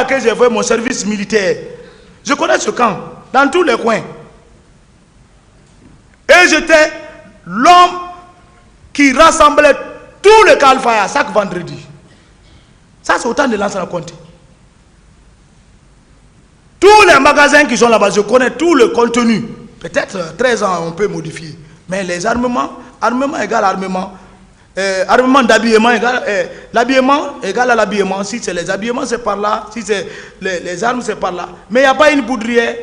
que j'ai fait mon service militaire, je connais ce camp, dans tous les coins. Et j'étais l'homme qui rassemblait tous les Kalfaya chaque vendredi. Ça, c'est autant de l'ancien compte. Tous les magasins qui sont là-bas, je connais tout le contenu. Peut-être 13 ans, on peut modifier. Mais les armements, armement égale armement. Armement d'habillement égale l'habillement égale à l'habillement. Si c'est les habillements, c'est par là. Si c'est les armes, c'est par là. Mais il n'y a pas une poudrière.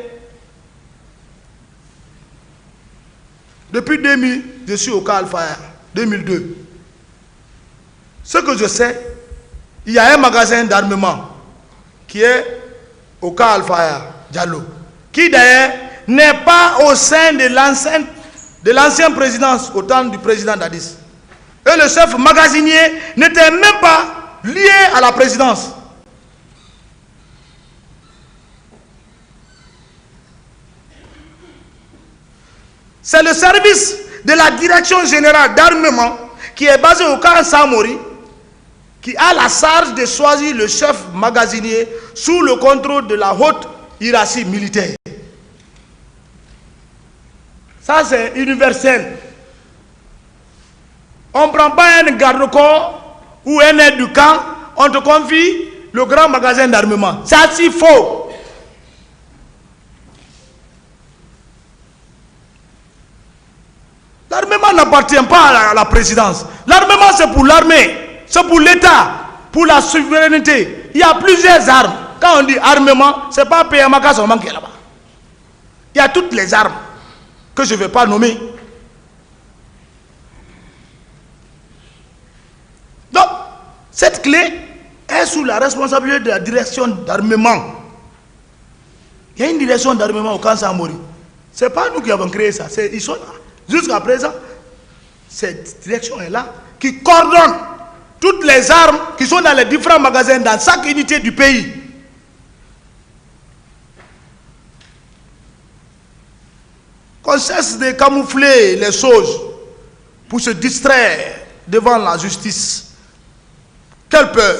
Depuis 2000, je suis au Kalfaya. 2002. Ce que je sais, il y a un magasin d'armement qui est au Kalfaya, Diallo, qui d'ailleurs n'est pas au sein de l'ancienne présidence, au temps du président Dadis. Et le chef magasinier n'était même pas lié à la présidence. C'est le service de la direction générale d'armement qui est basé au camp Samori, qui a la charge de choisir le chef magasinier sous le contrôle de la haute hiérarchie militaire. Ça, c'est universel. On ne prend pas un garde-corps ou un aide du camp, on te confie le grand magasin d'armement. Ça, c'est faux. L'armement n'appartient pas à la présidence. L'armement, c'est pour l'armée. C'est pour l'État, pour la souveraineté. Il y a plusieurs armes. Quand on dit armement, ce n'est pas PMK seulement qui est là-bas. Il y a toutes les armes que je ne vais pas nommer. Donc, cette clé est sous la responsabilité de la direction d'armement. Il y a une direction d'armement au camp Samori. Ce n'est pas nous qui avons créé ça. Ils sont là. Jusqu'à présent, cette direction est là, qui coordonne toutes les armes qui sont dans les différents magasins, dans chaque unité du pays. Qu'on cesse de camoufler les choses pour se distraire devant la justice. Quelle peur!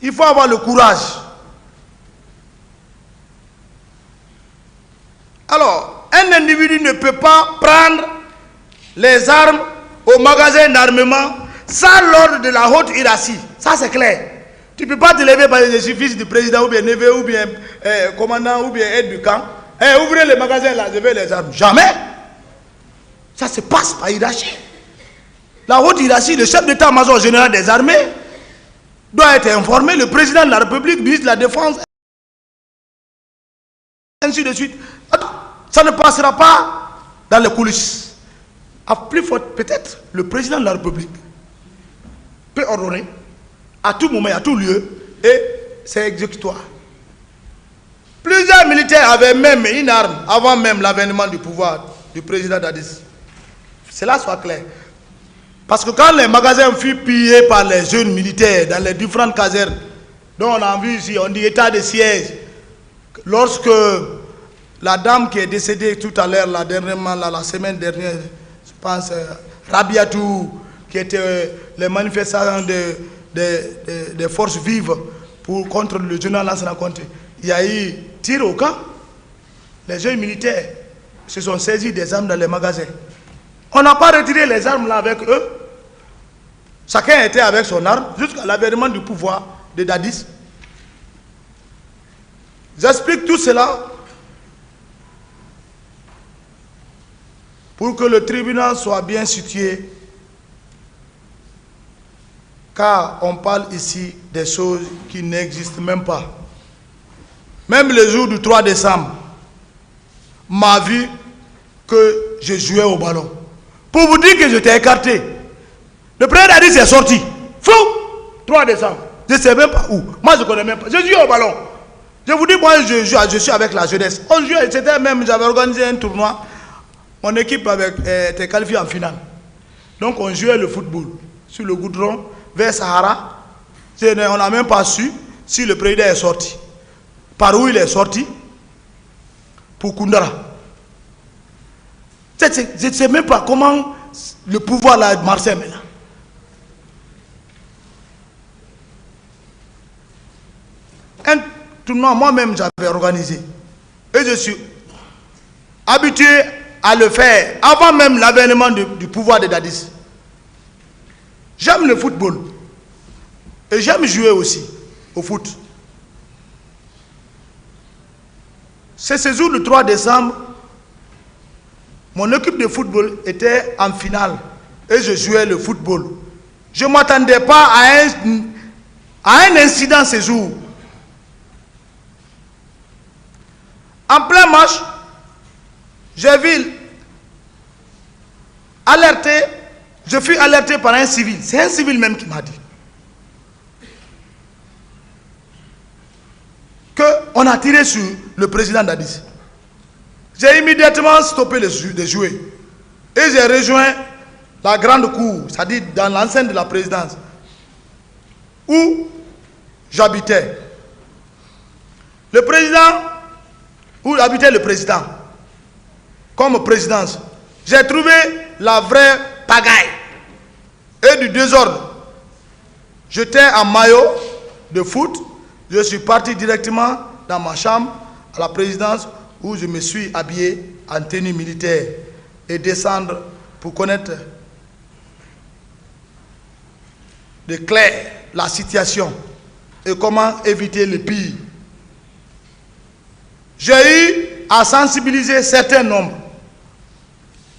Il faut avoir le courage. Alors, un individu ne peut pas prendre les armes au magasin d'armement sans l'ordre de la haute hiérarchie. Ça, c'est clair. Tu ne peux pas te lever par les fils du président ou bien neveu ou bien commandant ou bien aide du camp. Ouvrez les magasins là, je veux les armes. Jamais. Ça se passe par hiérarchie. La haute hiérarchie, le chef d'état-major général des armées doit être informé, le président de la République, le ministre de la Défense, ainsi de suite. Ça ne passera pas dans les coulisses. À plus forte, peut-être, le président de la République peut ordonner à tout moment, à tout lieu, et c'est exécutoire. Plusieurs militaires avaient même une arme avant même l'avènement du pouvoir du président Dadis. Cela soit clair. Parce que quand les magasins furent pillés par les jeunes militaires dans les différentes casernes, dont on a vu ici, on dit état de siège, lorsque la dame qui est décédée tout à l'heure, la semaine dernière, je pense, Rabiatou, qui était les manifestations des forces vives contre le général Lansana Conté, il y a eu tir au camp. Les jeunes militaires se sont saisis des armes dans les magasins. On n'a pas retiré les armes là avec eux. Chacun était avec son arme jusqu'à l'avènement du pouvoir de Dadis. J'explique tout cela pour que le tribunal soit bien situé, car on parle ici des choses qui n'existent même pas. Même le jour du 3 décembre, m'a vu que je jouais au ballon. Pour vous dire que j'étais écarté. Le président a dit c'est sorti. Fou! 3 décembre. Je ne sais même pas où. Moi je ne connais même pas. Je joue au ballon. Je vous dis, moi je suis avec la jeunesse. On joue, c'était même, j'avais organisé un tournoi. Mon équipe était qualifiée en finale. Donc on jouait le football sur le goudron vers Sahara. On n'a même pas su si le président est sorti. Par où il est sorti? Pour Koundara. Je ne sais même pas comment le pouvoir là marche maintenant. tournoi, moi-même j'avais organisé. Et je suis habitué à le faire avant même l'avènement du pouvoir de Dadis. J'aime le football. Et j'aime jouer aussi au foot. C'est ce jour, le 3 décembre, mon équipe de football était en finale. Et je jouais le football. Je ne m'attendais pas à un incident ce jour. En plein match, j'ai vu alerté, je fus alerté par un civil. C'est un civil même qui m'a dit qu'on a tiré sur le président Dadis. J'ai immédiatement stoppé de jouer. Et j'ai rejoint la grande cour, c'est-à-dire dans l'enceinte de la présidence, où j'habitais. Le président, où habitait le président, comme présidence, j'ai trouvé la vraie pagaille et du désordre. J'étais en maillot de foot, je suis parti directement dans ma chambre à la présidence où je me suis habillé en tenue militaire et descendre pour connaître de clair la situation et comment éviter le pire. J'ai eu à sensibiliser certains nombres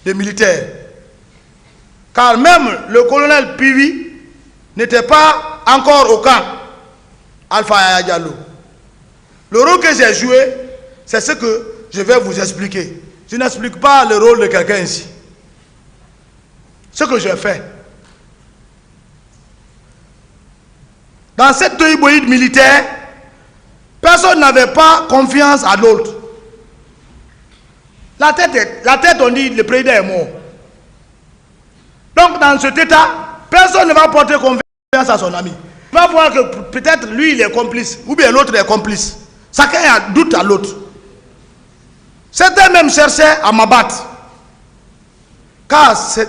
de militaires. Car même le colonel Pivi n'était pas encore au camp Alpha Yaya Diallo. Le rôle que j'ai joué, c'est ce que je vais vous expliquer. Je n'explique pas le rôle de quelqu'un ici. Ce que j'ai fait. Dans cette tohiboïde militaire, personne n'avait pas confiance à l'autre. La tête, on dit, le président est mort. Donc, dans cet état, personne ne va porter confiance à son ami. Il va voir que peut-être lui, il est complice, ou bien l'autre est complice. Chacun a doute à l'autre. Certains même cherchaient à m'abattre. Car c'est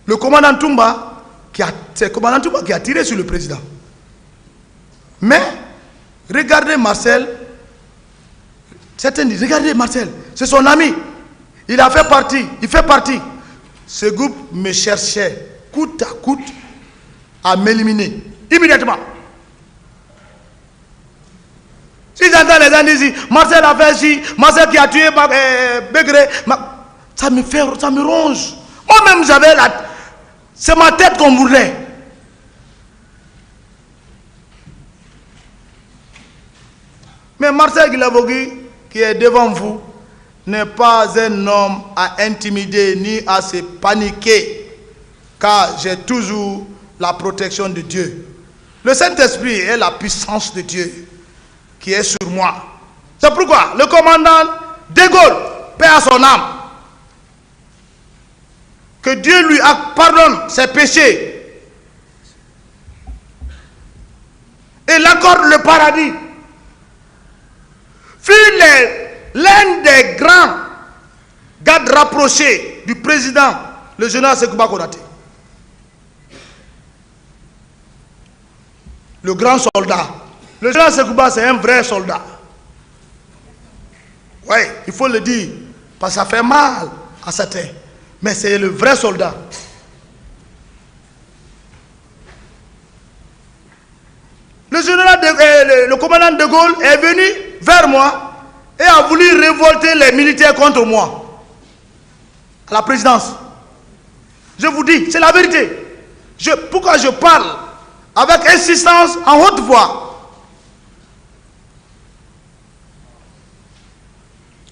le commandant Toumba qui a tiré sur le président. Mais, regardez Marcel. Certains disent, regardez Marcel, c'est son ami. Il fait partie. Ce groupe me cherchait coûte à coûte à m'éliminer. Immédiatement. Si j'entends les gens dire, Marcel a fait ci, Marcel qui a tué Begré, ça me ronge. Moi-même, c'est ma tête qu'on voulait. Mais Marcel Guilavogui, qui est devant vous, n'est pas un homme à intimider ni à se paniquer, car j'ai toujours la protection de Dieu. Le Saint-Esprit est la puissance de Dieu qui est sur moi. C'est pourquoi le commandant de Gaulle, paix à son âme, que Dieu lui pardonne ses péchés et l'accorde le paradis, fut l'un des grands gardes rapprochés du président, le général Sekouba Konaté. Le grand soldat. Le général Sekouba, c'est un vrai soldat. Oui, il faut le dire, parce que ça fait mal à certains. Mais c'est le vrai soldat. Le commandant de Gaulle est venu vers moi et a voulu révolter les militaires contre moi. À la présidence. Je vous dis, c'est la vérité. Pourquoi je parle avec insistance en haute voix?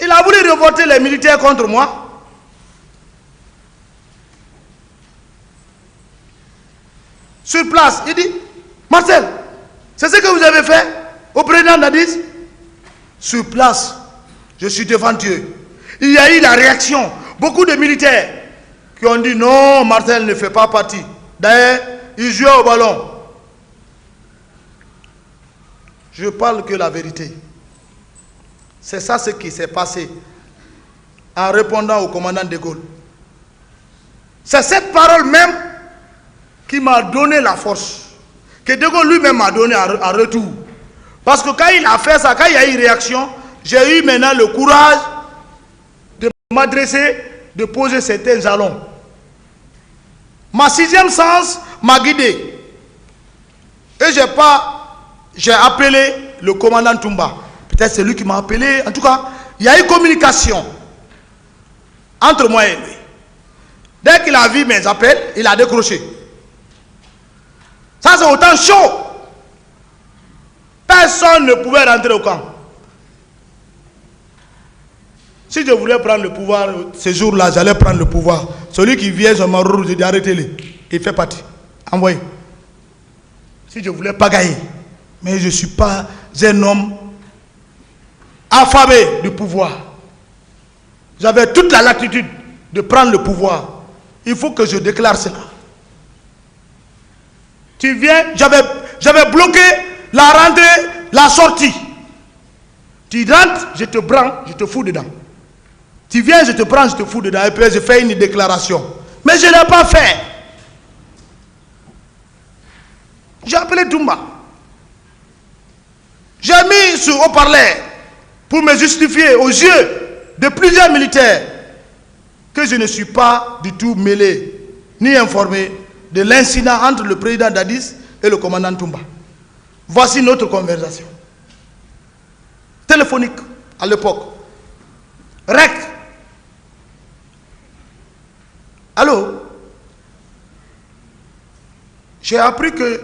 Il a voulu révolter les militaires contre moi. Sur place, il dit, Marcel, c'est ce que vous avez fait au président Dadis? Sur place, je suis devant Dieu. Il y a eu la réaction. Beaucoup de militaires qui ont dit non, Marcel ne fait pas partie. D'ailleurs, il jouait au ballon. Je parle que la vérité. C'est ça ce qui s'est passé en répondant au commandant de Gaulle. C'est cette parole même qui m'a donné la force, que de Gaulle lui-même m'a donné en retour, Parce que quand il a fait ça, quand il y a eu réaction, j'ai eu maintenant le courage de m'adresser, de poser certains jalons. Ma sixième sens m'a guidé. Et j'ai appelé le commandant Toumba. Peut-être c'est lui qui m'a appelé. En tout cas, il y a eu communication entre moi et lui. Dès qu'il a vu mes appels, il a décroché. Ça, c'est autant chaud. Personne ne pouvait rentrer au camp. Si je voulais prendre le pouvoir, ce jour-là, j'allais prendre le pouvoir. Celui qui vient, je m'en roule, j'ai dit arrêtez-le. Il fait partie. Envoyez. Si je voulais pagailler. Mais je ne suis pas un homme affamé du pouvoir. J'avais toute la latitude de prendre le pouvoir. Il faut que je déclare cela. Tu viens, j'avais bloqué la rentrée, la sortie. Tu rentres, je te prends, je te fous dedans. Tu viens, je te prends, je te fous dedans. Et puis je fais une déclaration. Mais je ne l'ai pas fait. J'ai appelé Toumba. J'ai mis sur haut-parleur pour me justifier aux yeux de plusieurs militaires que je ne suis pas du tout mêlé ni informé de l'incident entre le président Dadis et le commandant Toumba. Voici notre conversation. Téléphonique à l'époque. Rec. Allô? J'ai appris que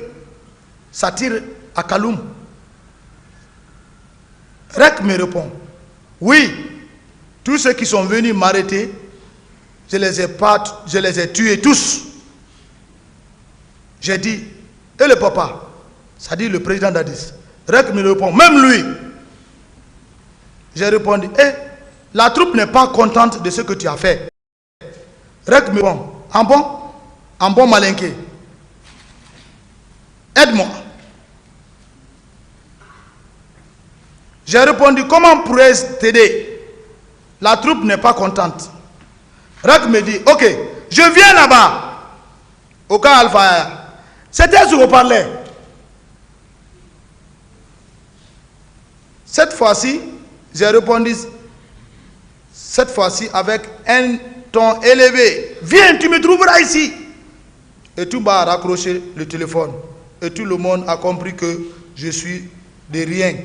ça tire à Kaloum. Rec me répond. Oui, tous ceux qui sont venus m'arrêter, je les ai tués tous. J'ai dit, et le papa? Ça dit le président Dadis. Rec me répond, même lui. J'ai répondu, la troupe n'est pas contente de ce que tu as fait. Rec me répond, en bon malinqué. Aide-moi. J'ai répondu, comment pourrais-je t'aider? La troupe n'est pas contente. Rec me dit, ok, je viens là-bas, au camp Alpha. C'était sur haut-parleur. Cette fois-ci, j'ai répondu, cette fois-ci avec un ton élevé. Viens, tu me trouveras ici. Et Toumba a raccroché le téléphone. Et tout le monde a compris que je suis de rien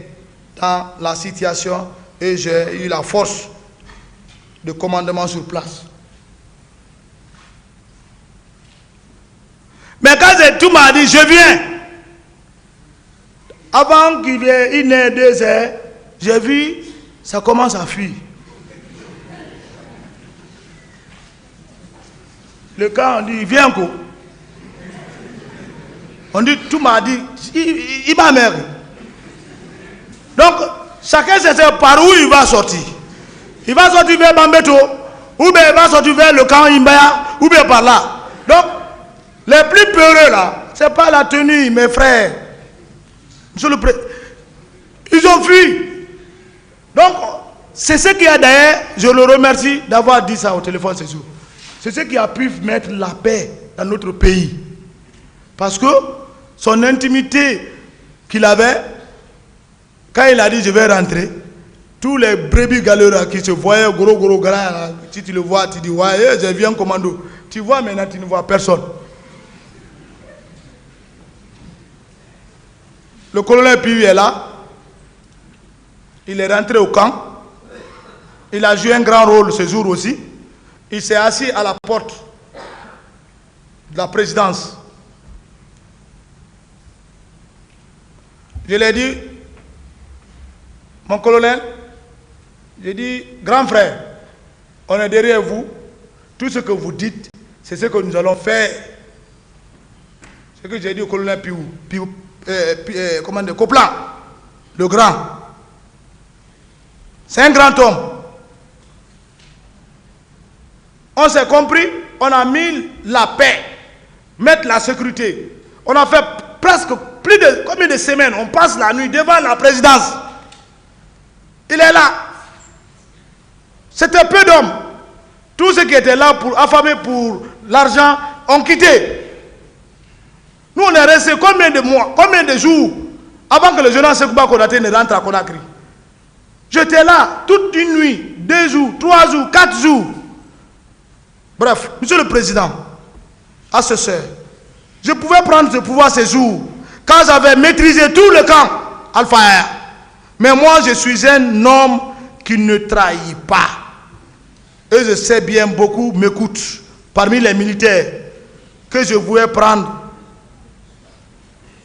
dans la situation et j'ai eu la force de commandement sur place. Mais quand Toumba a dit, je viens, avant qu'il y ait 1 heure, 2 heures, j'ai vu, ça commence à fuir. Le camp, on dit, viens quoi. On dit, Toumba a dit, il va mère. Donc, chacun sait par où il va sortir. Il va sortir vers Bambeto, ou bien il va sortir vers le camp Imbaya, ou bien par là. Donc, les plus peureux là, ce n'est pas la tenue, mes frères. Monsieur le Président, ils ont fui. Donc, c'est ce qui a d'ailleurs, je le remercie d'avoir dit ça au téléphone ce jour. C'est ce qui a pu mettre la paix dans notre pays. Parce que son intimité qu'il avait, quand il a dit je vais rentrer, tous les brebis galérats qui se voyaient gros gras, si tu le vois, tu dis ouais, je viens commando. Tu vois maintenant, tu ne vois personne. Le colonel Piu est là. Il est rentré au camp. Il a joué un grand rôle ce jour aussi. Il s'est assis à la porte de la présidence. Je lui ai dit, mon colonel, j'ai dit, grand frère, on est derrière vous. Tout ce que vous dites, c'est ce que nous allons faire. Ce que j'ai dit au colonel Coplan, le grand. C'est un grand homme. On s'est compris, on a mis la paix, mettre la sécurité. On a fait presque plus de combien de semaines, on passe la nuit devant la présidence. Il est là. C'était peu d'hommes. Tous ceux qui étaient là pour affamer pour l'argent ont quitté. Nous on est restés combien de mois, combien de jours Avant que le général Sekouba Konaté ne rentre à Conakry. J'étais là toute une nuit, 2 jours, 3 jours, 4 jours. Bref, monsieur le président, à ce soeur, je pouvais prendre ce pouvoir ces jours quand j'avais maîtrisé tout le camp Alpha Air. Mais moi, je suis un homme qui ne trahit pas. Et je sais bien, beaucoup m'écoutent parmi les militaires que je voulais prendre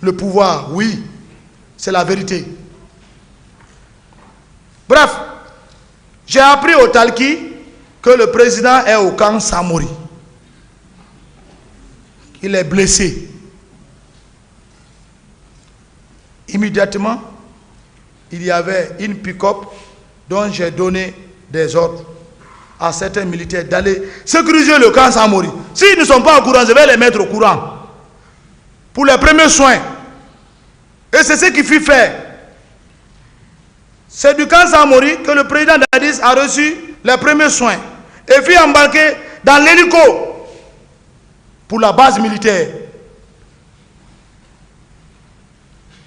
le pouvoir. Oui, c'est la vérité. Bref, j'ai appris au Talki que le président est au camp Samori. Il est blessé. Immédiatement, il y avait une pick-up dont j'ai donné des ordres à certains militaires d'aller sécuriser le camp Samori. S'ils ne sont pas au courant, je vais les mettre au courant pour les premiers soins. Et c'est ce qu'il fit faire. C'est du camp Samori que le président Dadis a reçu les premiers soins et fut embarqué dans l'hélico pour la base militaire.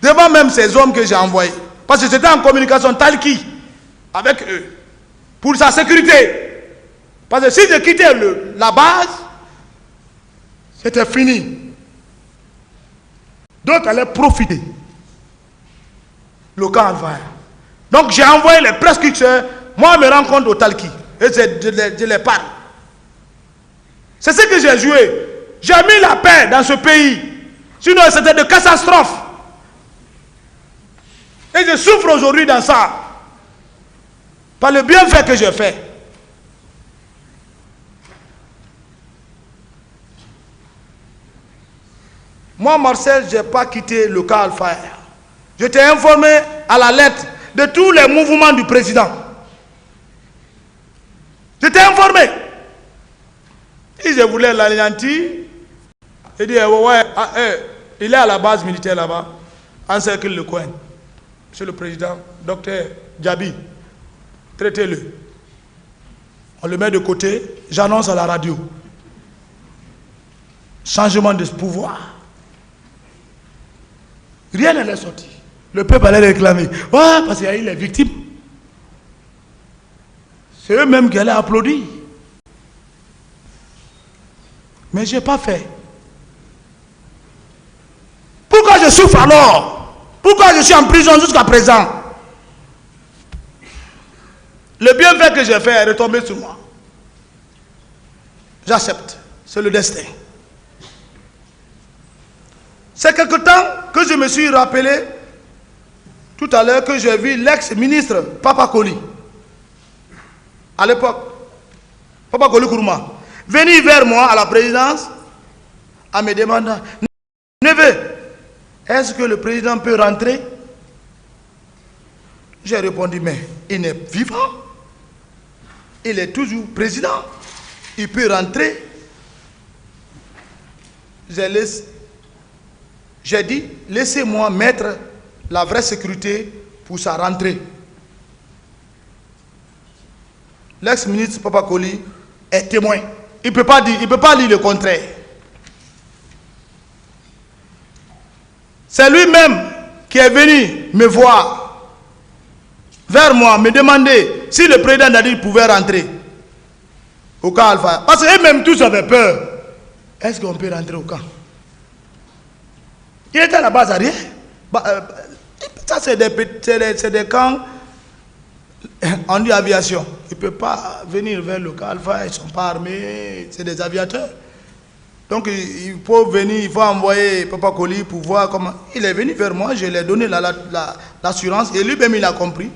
Devant même ces hommes que j'ai envoyés. Parce que j'étais en communication Talki avec eux pour sa sécurité. Parce que si je quittais la base, c'était fini. D'autres allaient profiter. Le camp Alpha. Donc j'ai envoyé les prescripteurs. Moi, je me rends compte au Talki. Et je les parle. C'est ce que j'ai joué. J'ai mis la paix dans ce pays. Sinon, c'était de catastrophe. Et je souffre aujourd'hui dans ça. Par le bienfait que j'ai fait. Moi, Marcel, je n'ai pas quitté le camp Alpha. Je t'ai informé à la lettre de tous les mouvements du président. Je t'ai informé. Si je voulais l'anéantir, je dis, ouais, il est à la base militaire là-bas, encercle le coin. Monsieur le président, docteur Djabi, traitez-le. On le met de côté, j'annonce à la radio. Changement de pouvoir. Rien n'est sorti. Le peuple allait réclamer. Ouais, parce qu'il y a eu les victimes. C'est eux-mêmes qui allaient applaudir. Mais je n'ai pas fait. Pourquoi je souffre alors? Pourquoi je suis en prison jusqu'à présent? Le bienfait que j'ai fait est retombé sur moi. J'accepte. C'est le destin. C'est quelque temps que je me suis rappelé tout à l'heure que j'ai vu l'ex-ministre Papa Koli. À l'époque, Papa Koli Kourouma, venir vers moi à la présidence en me demandant, neveu, est-ce que le président peut rentrer? J'ai répondu, mais il est vivant. Il est toujours président. Il peut rentrer. J'ai dit, laissez-moi mettre la vraie sécurité pour sa rentrée. L'ex-ministre Papa Koli est témoin. Il ne peut pas dire le contraire. C'est lui-même qui est venu me voir, vers moi, me demander si le président Nadir pouvait rentrer au camp Alpha. Parce qu'eux-mêmes tous avaient peur. Est-ce qu'on peut rentrer au camp? Il était à la base arrière. Ça, c'est des camps, on dit aviation. Il ne peut pas venir vers le camp Alpha, ils ne sont pas armés, c'est des aviateurs. Donc il faut venir, il faut envoyer Papa Koli pour voir comment. Il est venu vers moi, je lui ai donné l'assurance et lui-même il a compris.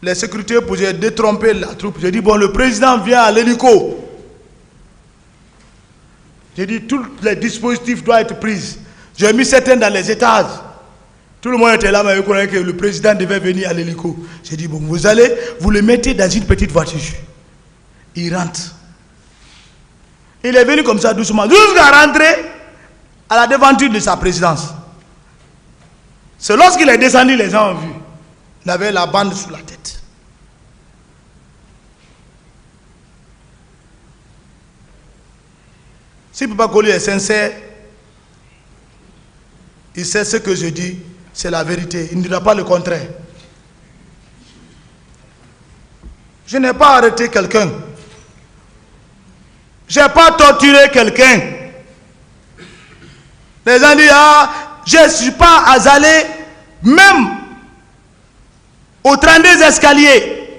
Les sécurités pour détromper la troupe. J'ai dit, bon, le président vient à l'hélico. J'ai dit, tous les dispositifs doivent être pris. J'ai mis certains dans les étages. Tout le monde était là, mais il croyait que le président devait venir à l'hélico. J'ai dit, bon, vous le mettez dans une petite voiture. Il rentre. Il est venu comme ça doucement, jusqu'à rentrer à la devanture de sa présidence. C'est lorsqu'il est descendu, les gens ont vu. Il avait la bande sous la tête. Si Papa Koli est sincère, il sait ce que je dis, c'est la vérité. Il ne dira pas le contraire. Je n'ai pas arrêté quelqu'un. Je n'ai pas torturé quelqu'un. Les gens disent, ah, je ne suis pas allé même au 32 escaliers.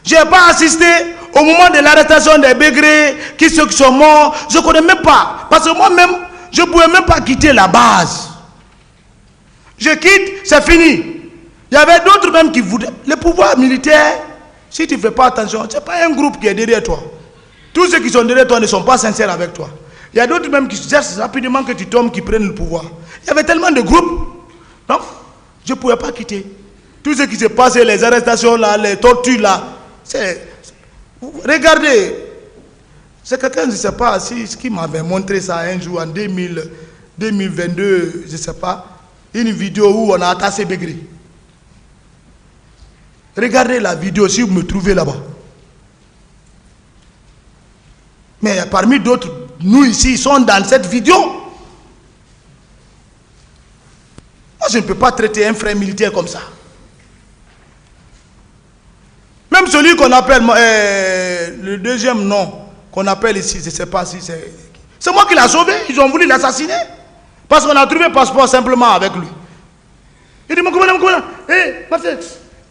Je n'ai pas assisté au moment de l'arrestation des Bégrés, qui sont morts. Je ne connais même pas. Parce que moi-même, je ne pouvais même pas quitter la base. Je quitte, c'est fini. Il y avait d'autres même qui voulaient. Le pouvoir militaire, si tu ne fais pas attention, ce n'est pas un groupe qui est derrière toi. Tous ceux qui sont derrière toi ne sont pas sincères avec toi. Il y a d'autres même qui cherchent rapidement que tu tombes, qui prennent le pouvoir. Il y avait tellement de groupes. Donc, je ne pouvais pas quitter. Tout ce qui s'est passé, les arrestations là, les tortures là, c'est... Regardez, c'est quelqu'un, je ne sais pas, qui m'avait montré ça un jour en 2022, je ne sais pas, une vidéo où on a attaché Bégré. Regardez la vidéo si vous me trouvez là-bas. Mais parmi d'autres, nous ici, sont dans cette vidéo. Moi, je ne peux pas traiter un frère militaire comme ça. Même celui qu'on appelle, le deuxième nom qu'on appelle ici, je ne sais pas si c'est... C'est moi qui l'ai sauvé, ils ont voulu l'assassiner. Parce qu'on a trouvé un passeport simplement avec lui. Il dit, mon commandant, hé, Marcel.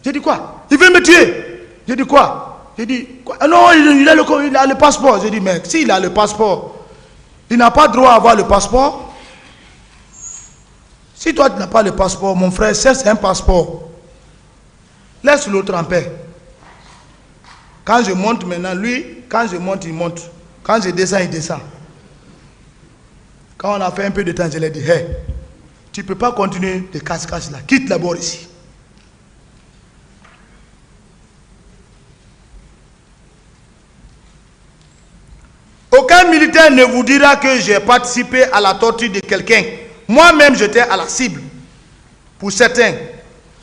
J'ai dit quoi? Il veut me tuer. J'ai dit quoi? J'ai dit quoi? Ah non, il a le passeport. J'ai dit, mec, s'il a le passeport, il n'a pas droit à avoir le passeport. Si toi tu n'as pas le passeport, mon frère, c'est un passeport. Laisse l'autre en paix. Quand je monte maintenant, lui, quand je monte, il monte. Quand je descends, il descend. Quand on a fait un peu de temps, je lui ai dit, hé, tu ne peux pas continuer de casse-casse là. Quitte d'abord ici. Aucun militaire ne vous dira que j'ai participé à la torture de quelqu'un. Moi-même, j'étais à la cible. Pour certains,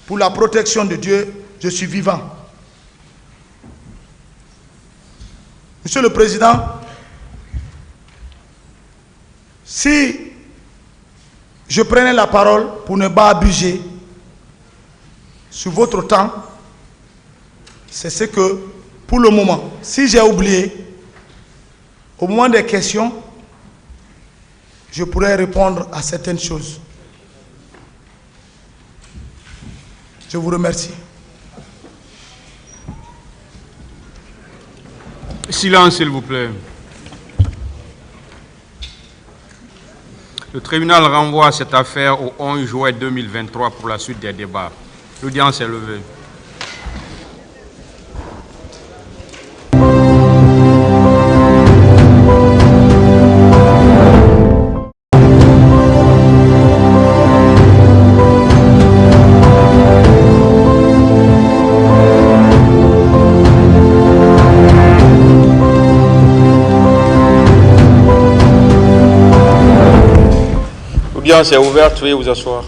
pour la protection de Dieu, je suis vivant. Monsieur le Président, si je prenais la parole pour ne pas abuser sur votre temps, c'est ce que, pour le moment, si j'ai oublié, au moment des questions, je pourrais répondre à certaines choses. Je vous remercie. Silence, s'il vous plaît. Le tribunal renvoie cette affaire au 11 juin 2023 pour la suite des débats. L'audience est levée. L'audience est ouverte, veuillez vous asseoir.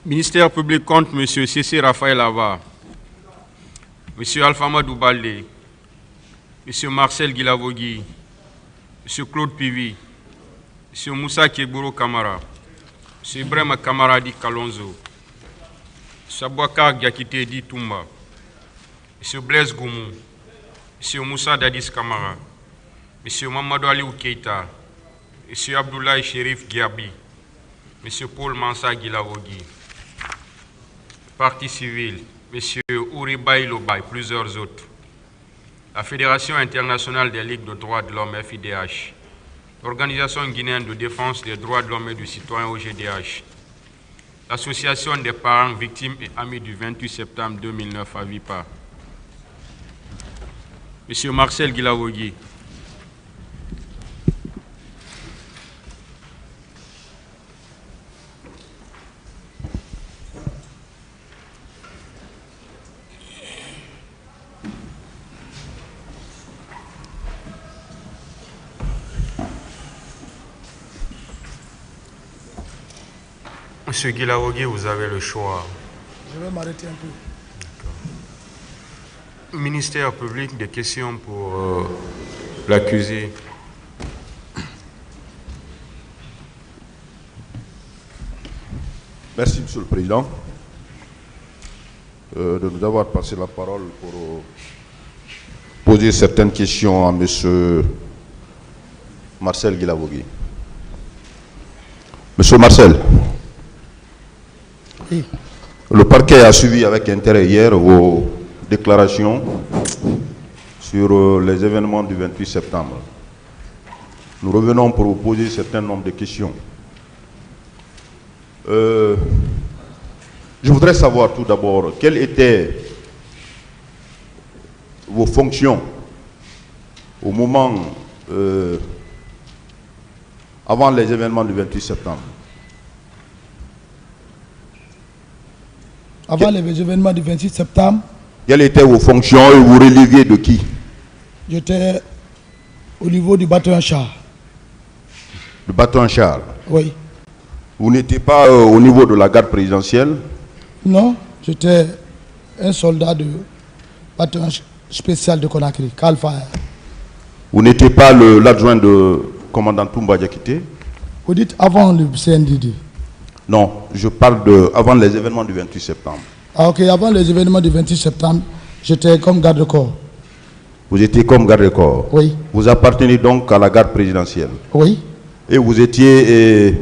Ministère public contre M. C.C. Raphaël Ava, M. Alphamadou Baldé, M. Marcel Guilavogui, M. Claude Pivi, M. Moussa Kiegboro Kamara, M. Ibrahim Kamaradi Kalonzo, M. Abouakar Diakité Di Toumba, M. Blaise Goumou, M. Moussa Dadis Kamara, M. Mamadou Aliou Keita, M. Abdoulaye Chérif Giabi, M. Paul Mansa Guilavogui. Parti civil, M. Ouribaï Loba et plusieurs autres. La Fédération internationale des ligues de droits de l'homme, FIDH. L'Organisation guinéenne de défense des droits de l'homme et du citoyen, OGDH. L'Association des parents victimes et amis du 28 septembre 2009 à VIPA. M. Marcel Guilavogui. Monsieur Guilavogui, vous avez le choix. Je vais m'arrêter un peu. Ministère public, des questions pour l'accusé. Merci, Monsieur le Président, de nous avoir passé la parole pour poser certaines questions à Monsieur Marcel Guilavogui. Monsieur Marcel, Oui. le parquet a suivi avec intérêt hier vos déclarations sur les événements du 28 septembre. Nous revenons pour vous poser un certain nombre de questions. Je voudrais savoir tout d'abord quelles étaient vos fonctions au moment avant les événements du 28 septembre. Avant les événements du 28 septembre, Quelles étaient vos fonctions et vous releviez de qui? j'étais au niveau du bataillon char. Le bataillon Charles. Oui. Vous n'étiez pas au niveau de la garde présidentielle? Non, j'étais un soldat de bataillon spécial de Conakry, Calfire. Vous n'étiez pas l'adjoint de commandant Toumba Diakité? Vous dites avant le CNDD. Non, je parle de avant les événements du 28 septembre. Ah, ok, avant les événements du 28 septembre, j'étais comme garde-corps. Vous étiez comme garde-corps? Oui. Vous appartenez donc à la garde présidentielle? Oui. Et vous étiez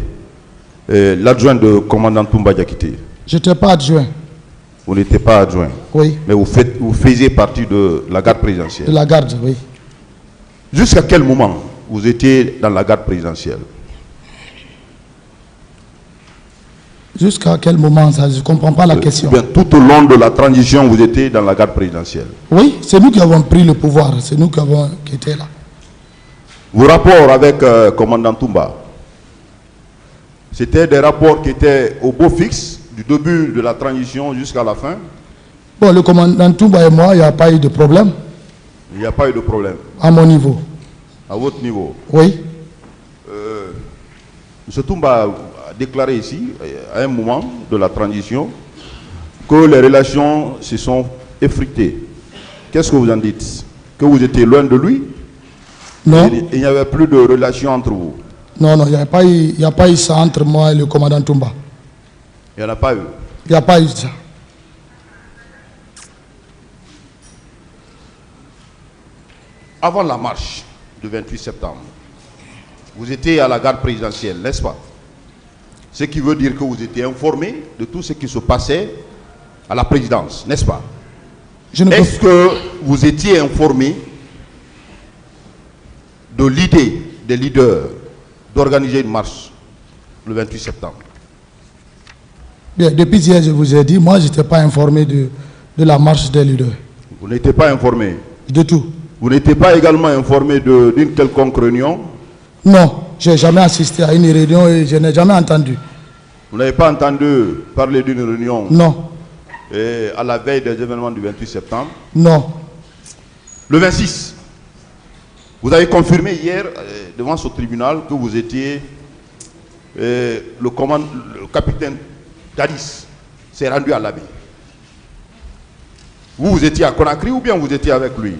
l'adjoint de commandant Toumba Diakité? Je n'étais pas adjoint. Vous n'étiez pas adjoint? Oui. Mais vous faisiez partie de la garde De présidentielle? la garde, oui. Jusqu'à quel moment vous étiez dans la garde présidentielle? Jusqu'à quel moment ça? Je ne comprends pas la question. Bien, tout au long de la transition, vous étiez dans la garde présidentielle. Oui, c'est nous qui avons pris le pouvoir. C'est nous qui étions là. Vos rapports avec commandant Toumba, c'était des rapports qui étaient au beau fixe, du début de la transition jusqu'à la fin? Bon, le commandant Toumba et moi, il n'y a pas eu de problème Il n'y a pas eu de problème. à mon niveau. À votre niveau? Oui. M. Toumba a déclaré ici, à un moment de la transition, que les relations se sont effritées. Qu'est-ce que vous en dites? Que vous étiez loin de lui? Non, Il n'y avait plus de relation entre vous? non, il n'y a pas eu ça entre moi et le commandant Toumba. Il n'y en a pas eu? Il n'y a pas eu ça. Avant la marche du 28 septembre, vous étiez à la garde présidentielle, n'est-ce pas? Ce qui veut dire que vous étiez informé de tout ce qui se passait à la présidence, n'est-ce pas? Est-ce que vous étiez informé de l'idée des leaders d'organiser une marche le 28 septembre? Bien, depuis hier, je vous ai dit, moi, je n'étais pas informé de la marche des leaders. Vous n'étiez pas informé? De tout. Vous n'étiez pas également informé d'une quelconque réunion? Non, je n'ai jamais assisté à une réunion et je n'ai jamais entendu. Vous n'avez pas entendu parler d'une réunion? Non. À la veille des événements du 28 septembre? Non. Le 26, vous avez confirmé hier devant ce tribunal que vous étiez le capitaine Dadis s'est rendu à l'Abbé. Vous étiez à Conakry ou bien vous étiez avec lui?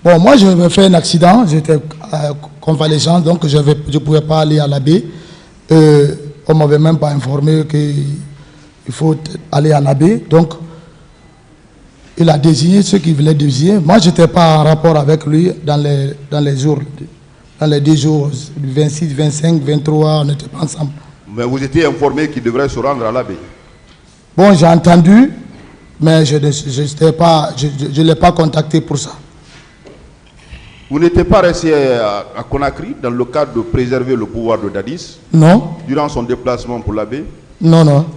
Bon, moi, je me fait un accident, j'étais convalescent, donc je ne pouvais pas aller à l'Abbé. On ne m'avait même pas informé qu'il faut aller à l'Abbé. Donc, il a désigné ceux qui voulaient désigner. Moi, je n'étais pas en rapport avec lui dans les jours, dans les 10 jours, 26, 25, 23, on n'était pas ensemble. Mais vous étiez informé qu'il devrait se rendre à l'Abbé? Bon, j'ai entendu, mais je ne l'ai pas contacté pour ça. Vous n'étiez pas resté à Conakry dans le cadre de préserver le pouvoir de Dadis? Non. Durant son déplacement pour l'Abbé? Non, non.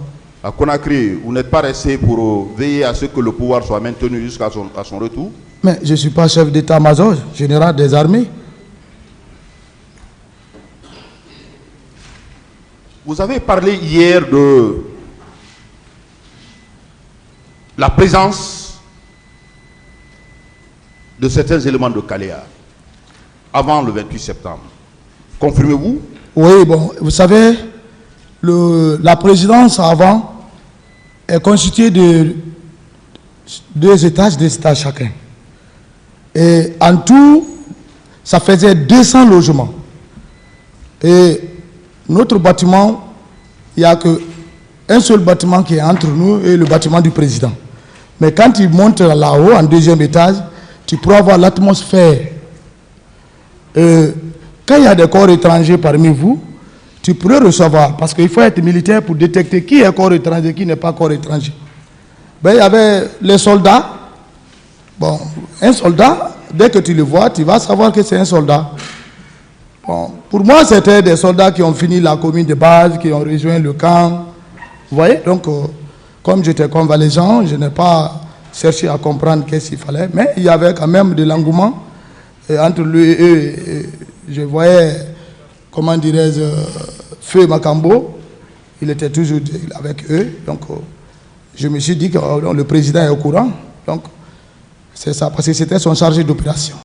À Conakry, vous n'êtes pas resté pour veiller à ce que le pouvoir soit maintenu jusqu'à son retour? Mais je ne suis pas chef d'état-major, général des armées. Vous avez parlé hier de la présence de certains éléments de Caléa avant le 28 septembre. Confirmez-vous? Oui, bon, vous savez, la présidence avant est constituée de deux étages chacun. Et en tout, ça faisait 200 logements. Et notre bâtiment, il n'y a qu'un seul bâtiment qui est entre nous et le bâtiment du président. Mais quand tu montes là-haut, en deuxième étage, tu pourras voir l'atmosphère. Quand il y a des corps étrangers parmi vous, tu pourrais recevoir, parce qu'il faut être militaire pour détecter qui est corps étranger, qui n'est pas corps étranger. Ben, il y avait les soldats. Bon, un soldat, dès que tu le vois, tu vas savoir que c'est un soldat. Bon, pour moi, c'était des soldats qui ont fini la commune de base, qui ont rejoint le camp. Vous voyez, donc, comme j'étais convalescent, je n'ai pas cherché à comprendre qu'est-ce qu'il fallait, mais il y avait quand même de l'engouement entre lui et eux. Je voyais, comment dirais-je, Feu Makambo, il était toujours avec eux, donc je me suis dit que le président est au courant, donc c'est ça, parce que c'était son chargé d'opération.